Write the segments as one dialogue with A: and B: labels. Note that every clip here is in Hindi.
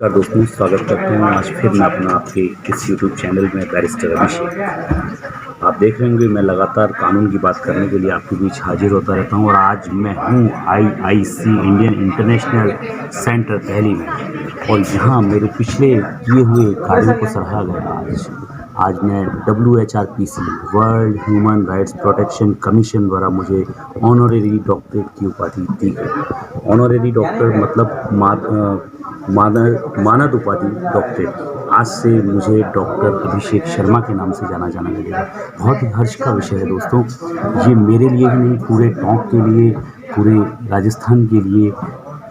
A: नमस्कार दोस्तों, स्वागत करता हूँ आज फिर मैं अपना आपके इस यूट्यूब चैनल में बैरिस्टर अभिषेक। आप देख रहे होंगे मैं लगातार कानून की बात करने के लिए आपके बीच हाजिर होता रहता हूँ और आज मैं हूँ IIC Indian international centre Delhi में और यहाँ मेरे पिछले किए हुए कार्यों को सराहा गया। आज मैं WHRPC world human rights protection commission द्वारा मुझे ऑनरेरी डॉक्टरेट की उपाधि दी गई। ऑनरेरी डॉक्टर मतलब मानद उपाधि डॉक्टरेट। आज से मुझे डॉक्टर अभिषेक शर्मा के नाम से जाना जाने लगेगा। बहुत ही हर्ष का विषय है दोस्तों, ये मेरे लिए ही नहीं पूरे टोंक के लिए, पूरे राजस्थान के लिए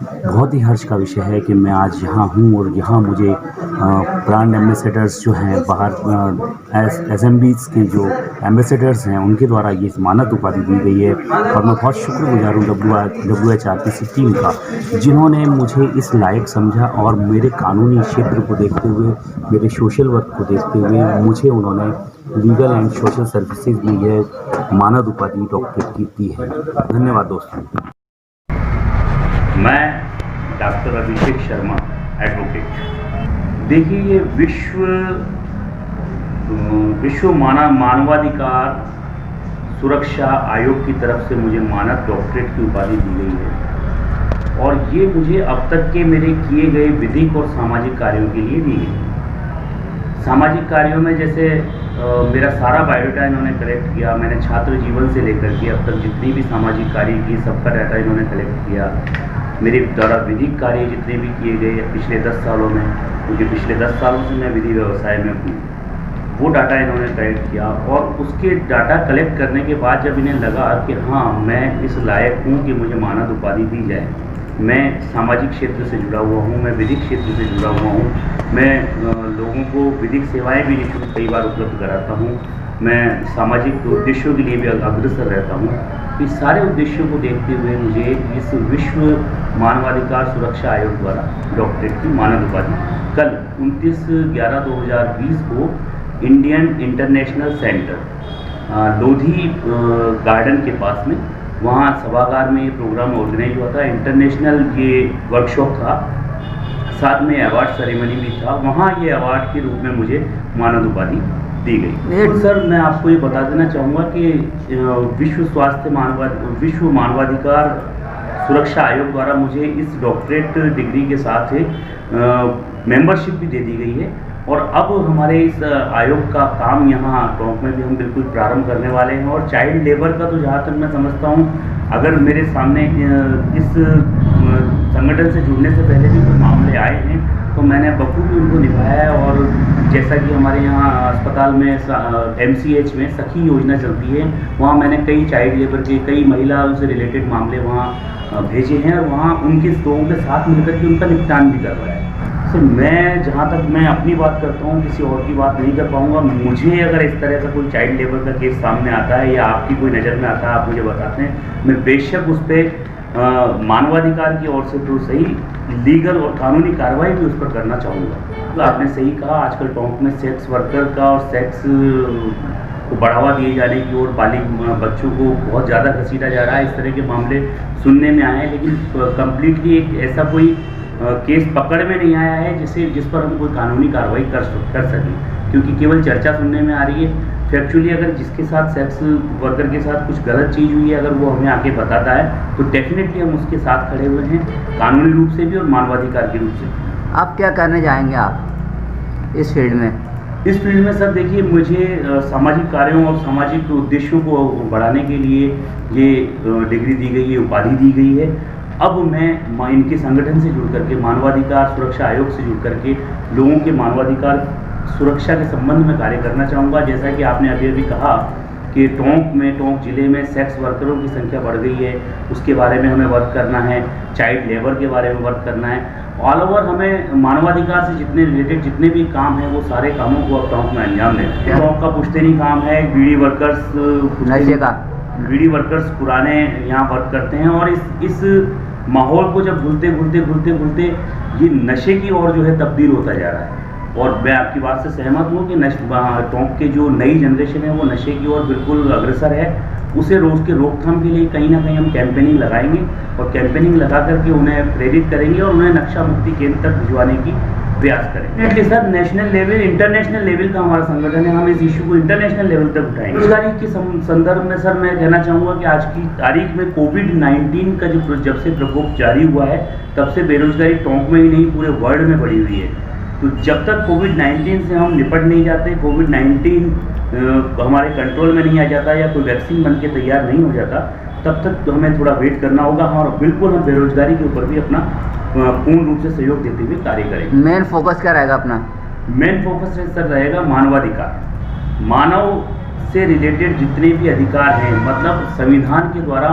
A: बहुत ही हर्ष का विषय है कि मैं आज यहाँ हूँ और यहाँ मुझे ब्रांड एम्बेसडर्स जो हैं बाहर SMBs के जो एम्बेसडर्स हैं उनके द्वारा ये मानद उपाधि दी गई है और मैं बहुत शुक्रगुजार हूँ WHRPC टीम का, जिन्होंने मुझे इस लायक समझा और मेरे कानूनी क्षेत्र को देखते हुए, मेरे सोशल वर्क को देखते हुए मुझे उन्होंने लीगल एंड सोशल सर्विसेज में यह मानद उपाधि डॉक्टरेट की दी है। धन्यवाद दोस्तों।
B: मैं डॉक्टर अभिषेक शर्मा एडवोकेट। देखिए, ये विश्व मानवाधिकार सुरक्षा आयोग की तरफ से मुझे मानद डॉक्टरेट की उपाधि दी गई है और ये मुझे अब तक के मेरे किए गए विधिक और सामाजिक कार्यों के लिए दी गई। सामाजिक कार्यों में जैसे मेरा सारा बायोडाटा इन्होंने कलेक्ट किया। मैंने छात्र जीवन से लेकर के अब तक जितनी भी सामाजिक कार्य की सबका डाटा इन्होंने कलेक्ट किया। मेरे द्वारा विधिक कार्य जितने भी किए गए पिछले 10 सालों में, क्योंकि पिछले 10 सालों से मैं विधि व्यवसाय में हूँ, वो डाटा इन्होंने कलेक्ट किया और उसके डाटा कलेक्ट करने के बाद जब इन्हें लगा कि हाँ मैं इस लायक हूँ कि मुझे मानद उपाधि दी जाए, मैं सामाजिक क्षेत्र से जुड़ा हुआ हूँ, मैं विधिक क्षेत्र से जुड़ा हुआ हूँ, मैं लोगों को विधिक सेवाएं भी निःशुल्क कई बार उपलब्ध कराता हूँ, मैं सामाजिक उद्देश्यों के लिए भी अग्रसर रहता हूँ। इस सारे उद्देश्यों को देखते हुए मुझे इस विश्व मानवाधिकार सुरक्षा आयोग द्वारा डॉक्टरेट की मानद उपाधि कल 29/11/2020 को Indian international centre Lodhi garden के पास में, वहाँ सभागार में ये प्रोग्राम ऑर्गेनाइज हुआ था। इंटरनेशनल ये वर्कशॉप था, साथ में अवार्ड सेरेमनी भी था। वहाँ ये अवार्ड के रूप में मुझे मानद उपाधि दी गई। तो सर मैं आपको ये बता देना चाहूँगा कि विश्व मानवाधिकार सुरक्षा आयोग द्वारा मुझे इस डॉक्टरेट डिग्री के साथ मेंबरशिप भी दे दी गई है और अब हमारे इस आयोग का काम यहाँ टोंक में भी हम बिल्कुल प्रारंभ करने वाले हैं। और चाइल्ड लेबर का तो जहाँ तक मैं समझता हूँ, अगर मेरे सामने इस संगठन से जुड़ने से पहले भी कोई मामले आए हैं तो मैंने बखूबी उनको निभाया है। और जैसा कि हमारे यहाँ अस्पताल में MCH में सखी योजना चलती है, वहाँ मैंने कई चाइल्ड लेबर के, कई महिलाओं से रिलेटेड मामले वहाँ भेजे हैं और वहाँ उनके लोगों के साथ मिलकर के उनका निपटान भी करवाया है। तो मैं जहाँ तक मैं अपनी बात करता हूँ, किसी और की बात नहीं कर पाऊँगा। मुझे अगर इस तरह का कोई चाइल्ड लेबर का केस सामने आता है या आपकी कोई नज़र में आता है, आप मुझे बताते हैं, मैं बेशक उस पर मानवाधिकार की ओर से तो सही लीगल और कानूनी कार्रवाई भी उस पर करना चाहूँगा। तो आपने सही कहा, आजकल टोंक में सेक्स वर्कर का और सेक्स को बढ़ावा दिए जाने की ओर बालिग बच्चों को बहुत ज़्यादा घसीटा जा रहा है। इस तरह के मामले सुनने में आए हैं, लेकिन कम्प्लीटली एक ऐसा कोई केस पकड़ में नहीं आया है जिस पर हम कोई कानूनी कार्रवाई कर सकें, क्योंकि केवल चर्चा सुनने में आ रही है। फैक्चुअली अगर जिसके साथ सेक्स वर्कर के साथ कुछ गलत चीज़ हुई है, अगर वो हमें आके बताता है तो डेफिनेटली हम उसके साथ खड़े हुए हैं, कानूनी रूप से भी और मानवाधिकार के रूप से।
C: आप क्या करने जाएंगे आप इस फील्ड में?
B: इस फील्ड में सर देखिए, मुझे सामाजिक कार्यों और सामाजिक उद्देश्यों को बढ़ाने के लिए ये डिग्री दी गई है, उपाधि दी गई है। अब मैं इनके संगठन से जुड़ करके, मानवाधिकार सुरक्षा आयोग से जुड़ करके लोगों के मानवाधिकार सुरक्षा के संबंध में कार्य करना चाहूँगा। जैसा कि आपने अभी कहा कि टोंक जिले में सेक्स वर्करों की संख्या बढ़ गई है, उसके बारे में हमें वर्क करना है। चाइल्ड लेबर के बारे में वर्क करना है। ऑल ओवर हमें मानवाधिकार से जितने रिलेटेड जितने भी काम हैं वो सारे कामों को अब टोंक में अंजाम देना है। टोंक का पुश्तैनी काम है, बीड़ी वर्कर्स पुराने यहाँ वर्क करते हैं और इस माहौल को जब घुलते ये नशे की ओर जो है तब्दील होता जा रहा है। और मैं आपकी बात से सहमत हूँ कि टोंक के जो नई जनरेशन है वो नशे की ओर बिल्कुल अग्रसर है। उसे रोज़ के रोकथाम के लिए कहीं ना कहीं हम कैंपेनिंग लगाएंगे और कैंपेनिंग लगा करके उन्हें प्रेरित करेंगे और उन्हें नक्शा मुक्ति केंद्र तक भिजवाने की प्रयास करें। Definitely sir, national level international level का हमारा संगठन है, हम इस इशू को इंटरनेशनल लेवल तक उठाएंगे। बेरोजगारी के संदर्भ में सर मैं कहना चाहूँगा कि आज की तारीख में कोविड-19 का जो जब से प्रकोप जारी हुआ है तब से बेरोजगारी टोंक में ही नहीं पूरे वर्ल्ड में बढ़ी हुई है। तो जब तक कोविड-19 से हम निपट नहीं जाते, कोविड-19 हमारे कंट्रोल में नहीं आ जाता या कोई वैक्सीन बन के तैयार नहीं हो जाता, तब तक तो हमें थोड़ा वेट करना होगा। और बिल्कुल हम बेरोजगारी के ऊपर भी अपना पूर्ण रूप से सहयोग देते हुए कार्य करेंगे।
C: मेन फोकस क्या रहेगा अपना?
B: मेन फोकस सर रहेगा मानवाधिकार। मानव से रिलेटेड जितने भी अधिकार हैं, मतलब संविधान के द्वारा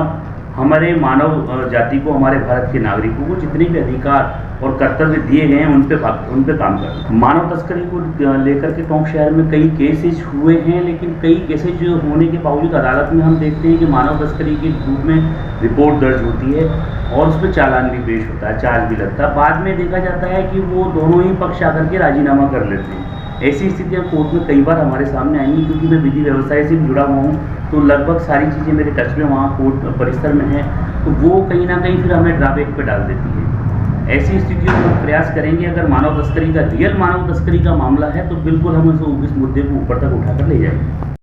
B: हमारे मानव जाति को, हमारे भारत के नागरिकों को जितने भी अधिकार और कर्तव्य दिए गए हैं उन पे काम करना। मानव तस्करी को लेकर के टोंक शहर में कई केसेज हुए हैं, लेकिन कई केसेज होने के बावजूद अदालत में हम देखते हैं कि मानव तस्करी के रूप में रिपोर्ट दर्ज होती है और उस पर चालान भी पेश होता है, चार्ज भी लगता है। बाद में देखा जाता है कि वो दोनों ही पक्ष आकर के राजीनामा कर लेते हैं। ऐसी स्थितियाँ कोर्ट में कई बार हमारे सामने आई, क्योंकि मैं विधि व्यवसाय से भी जुड़ा हुआ हूँ, तो लगभग सारी चीज़ें मेरे टच में वहाँ कोर्ट परिसर में हैं, तो वो कहीं ना कहीं फिर हमें ड्रॉबैक पे डाल देती है। ऐसी स्थितियों में हम प्रयास करेंगे, अगर मानव तस्करी का रियल मानव तस्करी का मामला है तो बिल्कुल हम इस मुद्दे को ऊपर तक उठाकर ले जाएंगे।